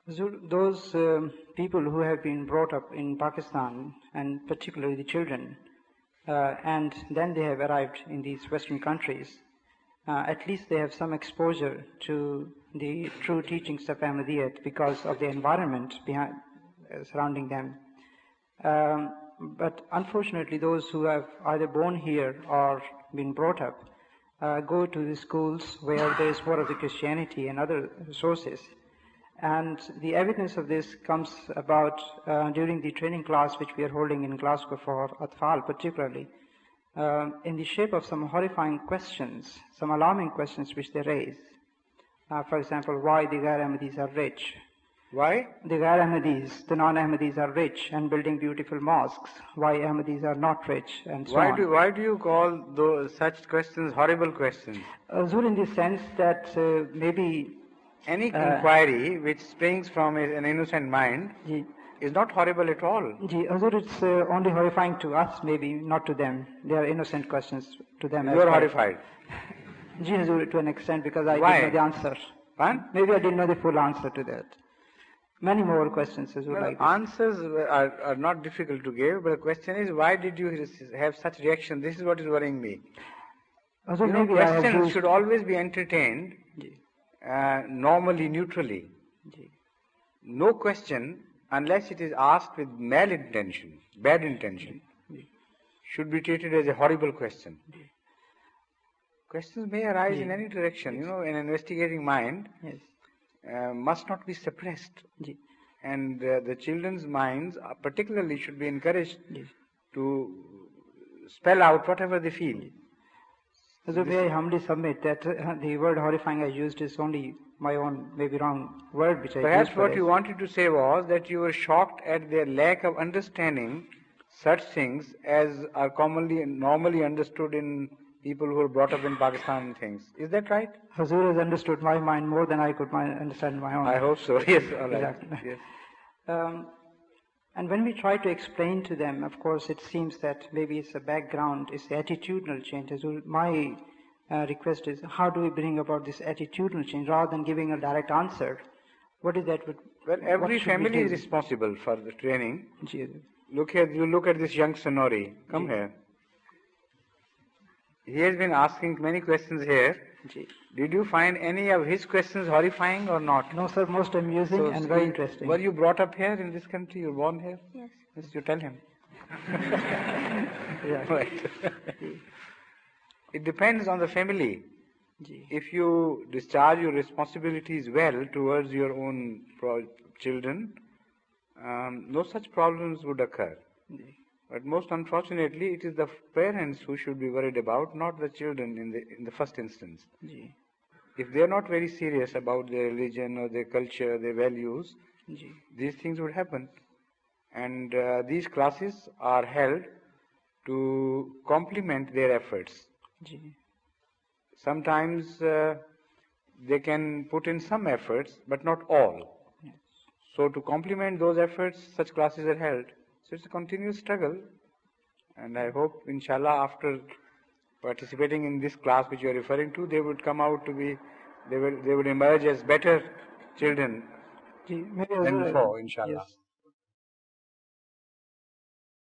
Those people who have been brought up in Pakistan, and particularly the children, and then they have arrived in these Western countries, at least they have some exposure to the true teachings of Ahmadiyya because of the environment surrounding them. But unfortunately, those who have either born here or been brought up go to the schools where there is more of the Christianity and other sources. And the evidence of this comes about during the training class which we are holding in Glasgow for Atfal particularly, in the shape of some horrifying questions, some alarming questions which they raise. For example, why the Ghair Ahmadis are rich. Why? The Ghair Ahmadis, the non-Ahmadis are rich and building beautiful mosques. Why Ahmadis are not rich, and so on. Why do you call such questions horrible questions? Huzur, in the sense that maybe any inquiry which springs from an innocent mind is not horrible at all. Huzur, it's only horrifying to us, maybe, not to them. They are innocent questions to them. You are horrified? Huzur, to an extent, because I Why? didn't know the answer. Pardon? Maybe I didn't know the full answer to that. Many more questions, Huzur, Well, like this. answers are not difficult to give, but the question is, why did you have such reaction? This is what is worrying me. Huzur, You know, maybe I have questions used... should always be entertained normally, neutrally. No question, unless it is asked with malintention, bad intention, should be treated as a horrible question. Questions may arise in any direction. You know, an investigating mind must not be suppressed. And the children's minds particularly should be encouraged to spell out whatever they feel. So may I humbly submit that the word horrifying I used is only my own, maybe wrong word which I used. Perhaps what you wanted to say was that you were shocked at their lack of understanding such things as are normally understood in people who are brought up in Pakistan and things. Is that right? Huzur has understood my mind more than I could understand my own. I hope so. Yes, all right. Exactly. Yes. And when we try to explain to them, of course, it seems that maybe it's a background, it's the attitudinal change. So my request is, how do we bring about this attitudinal change rather than giving a direct answer? What is that? Well, every family is responsible for the training. Look here, you look at this young Sonori. Come here. He has been asking many questions here. Did you find any of his questions horrifying or not? No, sir, most amusing and very interesting. Were you brought up here in this country? You were born here? Yes. Yes, you tell him. Right. It depends on the family. If you discharge your responsibilities well towards your own children, no such problems would occur. But most unfortunately, it is the parents who should be worried about, not the children in the first instance. If they are not very serious about their religion or their culture, their values, these things would happen. And these classes are held to complement their efforts. Sometimes they can put in some efforts, but not all. So to complement those efforts, such classes are held. So it's a continuous struggle, and I hope, inshallah, after participating in this class which you are referring to, they would come out to be, they would emerge as better children than before, inshallah. Yes.